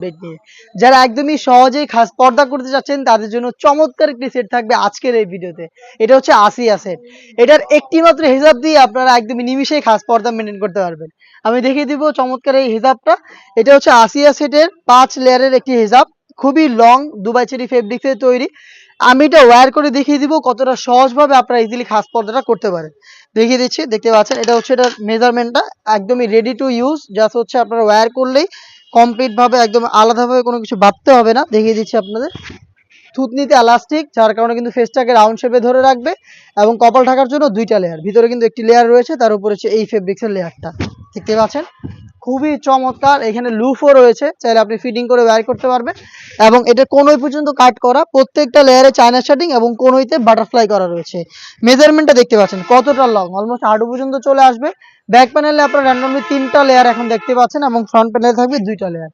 Bed নিয়ে যারা একদমই সহজেই খাস পর্দা করতে চাচ্ছেন তাদের জন্য চমৎকার একটি সেট থাকবে আজকের এই ভিডিওতে। এটা হচ্ছে আসিয়া সেট। এটার একটি মাত্র হিজাব দিয়ে আপনারা একদমই নিমিষেই খাস পর্দা মেনটেন করতে পারবেন। আমি দেখিয়ে দিব চমৎকার এই হিজাবটা। এটা হচ্ছে আসিয়া সেটের 5 লেয়ারের একটি হিজাব, খুবই লং দুবাই চেরি ফেব্রিক্সের তৈরি। আমি এটা ওয়্যার করে দেখিয়ে দিব কতটা সহজভাবে আপনারা ইজিলি খাস পর্দাটা করতে পারেন। দেখিয়ে দিচ্ছি, দেখতে পাচ্ছেন এটা হচ্ছে এটার মেজারমেন্টটা একদমই রেডি টু ইউজ। জাস্ট হচ্ছে আপনারা ওয়্যার করলেই কমপ্লিট ভাবে একদম আলাদাভাবে কোনো কিছু ভাবতে হবে না। দেখিয়ে দিচ্ছি আপনাদের, থুতনিতে এলাস্টিক, যার কারণে কিন্তু ফেসটাকে রাউন্ড শেপে ধরে রাখবে এবং কপাল ঢাকার জন্য 2টা লেয়ার, ভিতরে কিন্তু একটি লেয়ার রয়েছে, তার উপরে হচ্ছে এই ফেব্রিক্সের লেয়ারটা দেখতে পাচ্ছেন। খুবই চমৎকার, এখানে লুফও রয়েছে, চাইলে আপনি ফিটিং করে ওয়্যার করতে পারবেন। এবং এটা কোনোই পর্যন্ত কাট করা, প্রত্যেকটা লেয়ারে চায়না শার্টিং এবং কোনোইতে বাটারফ্লাই করা রয়েছে। মেজারমেন্টটা দেখতে পাচ্ছেন কতটা লং, অলমোস্ট হাঁটু পর্যন্ত চলে আসবে। ব্যাক প্যানেলে আপনারা র্যান্ডমলি 3টা লেয়ার এখন দেখতে পাচ্ছেন এবং ফ্রন্ট প্যানেলে থাকবে 2টা লেয়ার।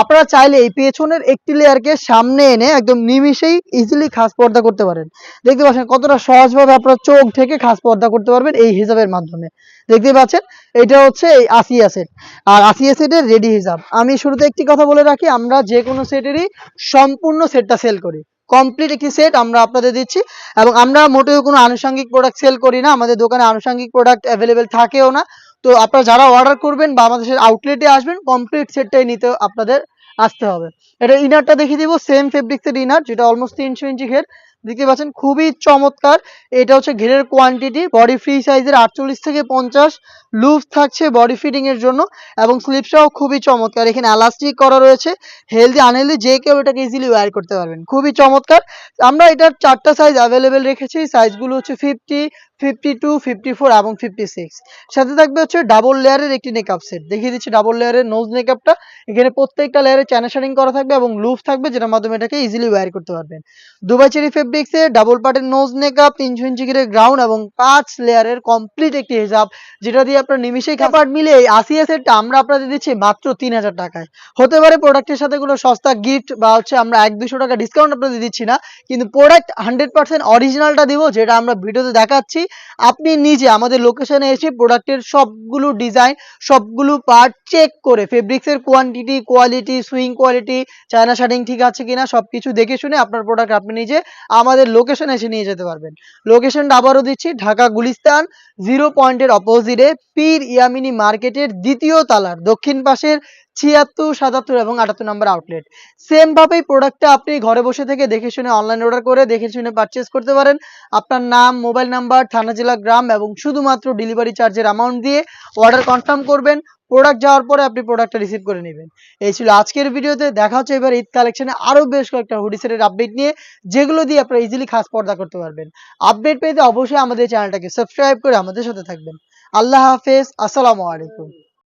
আপনারা চাইলে এই পেছনের একটি লেয়ারকে সামনে এনে একদম নিমিষেই ইজিলি খাস পর্দা করতে পারেন। দেখতে পাচ্ছেন কতটা সহজভাবে আপনারা চোখ ঢেকে খাস পর্দা করতে পারবেন এই হিজাবের মাধ্যমে। দেখতে পাচ্ছেন এটা হচ্ছে এই আসিয়া সেট। আর আসিয়া সেটের রেডি হিজাব, আমি শুরুতে একটি কথা বলে রাখি, আমরা যে কোনো সেটেরই সম্পূর্ণ সেটটা সেল করি। কমপ্লিট একটি সেট আমরা আপনাদের দিচ্ছি এবং আমরা মোটেও কোনো আনুষঙ্গিক প্রোডাক্ট সেল করি না, আমাদের দোকানে আনুষঙ্গিক প্রোডাক্ট অ্যাভেলেবেল থাকেও না। তো আপনারা যারা অর্ডার করবেন বা আমাদের আউটলেটে আসবেন, কমপ্লিট সেটটাই নিতে আপনাদের আসতে হবে। এটা ইনারটা দেখিয়ে দিব, সেম ফেব্রিক্সের ইনার, যেটা অলমোস্ট 300 ইঞ্চি ঘের। দেখতে পাচ্ছেন খুবই চমৎকার। এটা হচ্ছে ঘেরের কোয়ান্টিটি, বডি ফ্রি সাইজের 48 থেকে 50 লুজ থাকছে বডি ফিটিং এর জন্য এবং স্লিপসটাও খুবই চমৎকার। এখানে এলাস্টিক করা রয়েছে, হেলদি আনহেলদি যে কেউ এটাকে ইজিলি ওয়্যার করতে পারবেন, খুবই চমৎকার। আমরা এটার 4টা সাইজ অ্যাভেলেবেল রেখেছি, সাইজগুলো হচ্ছে 50, 52, 54 এবং 56। সাথে থাকবে হচ্ছে ডাবল লেয়ারের একটি মেকআপ সেট। দেখিয়ে দিচ্ছি ডাবল লেয়ারের নোজ মেকআপটা। এখানে প্রত্যেকটা লেয়ারে চায়না শার্টিং করা থাকবে এবং লুফ থাকবে, যেটার মাধ্যমে এটাকে ইজিলি ওয়্যার করতে পারবেন। দুবাই চেরি ফেব্রিক্সে ডাবল পার্টের নোজ মেকআপ, 300 ইঞ্চি ঘিরে গ্রাউন্ড এবং 5 লেয়ারের কমপ্লিট একটি হিজাব, যেটা দিয়ে আপনার নিমিশেই পার্ট মিলে এই আসিয়া সেটটা আমরা আপনাদের দিচ্ছি মাত্র 3000 টাকায়। হতে পারে প্রোডাক্টের সাথে কোনো সস্তা গিফট বা হচ্ছে আমরা 100-200 টাকা ডিসকাউন্ট আপনাদের দিচ্ছি না, কিন্তু প্রোডাক্ট 100% অরিজিনালটা দিব, যেটা আমরা ভিডিওতে দেখাচ্ছি। আপনি নিজে আমাদের লোকেশনে এসে প্রোডাক্টের সবগুলো ডিজাইন, সবগুলো পার্ট চেক করে ফেব্রিক্সের quantity, quality, swing quality, China শার্টিং ঠিক আছে কিনা সবকিছু দেখে শুনে আপনার প্রোডাক্ট আপনি নিজে আমাদের লোকেশনে এসে নিয়ে যেতে পারবেন। লোকেশনটা আবারও দিচ্ছি, ঢাকা গুলিস্তান 0 পয়েন্টের অপোজিটে পীর ইয়ামিনী মার্কেটের 2য় তলার দক্ষিণ পাশের 76, 77 এবং 78 নম্বর আউটলেট। সেম ভাবেই প্রোডাক্টটা আপনি ঘরে বসে থেকে দেখে শুনে অনলাইন অর্ডার করে দেখে শুনে পারচেজ করতে পারেন। আপনার নাম, মোবাইল নাম্বার, থানা, জেলা, গ্রাম এবং শুধুমাত্র ডেলিভারি চার্জের অ্যামাউন্ট দিয়ে অর্ডার কনফার্ম করবেন। প্রোডাক্ট যাওয়ার পরে আপনি প্রোডাক্টটা রিসিভ করে নেবেন। এই ছিল আজকের ভিডিওতে। দেখা হচ্ছে এবার ঈদ কালেকশনে আরো বেশ কয়েকটা হুডি সেটের আপডেট নিয়ে, যেগুলো দিয়ে আপনারা ইজিলি খাস পর্দা করতে পারবেন। আপডেট পেতে অবশ্যই আমাদের চ্যানেলটাকে সাবস্ক্রাইব করে আমাদের সাথে থাকবেন। আল্লাহ হাফেজ, আসসালামু আলাইকুম।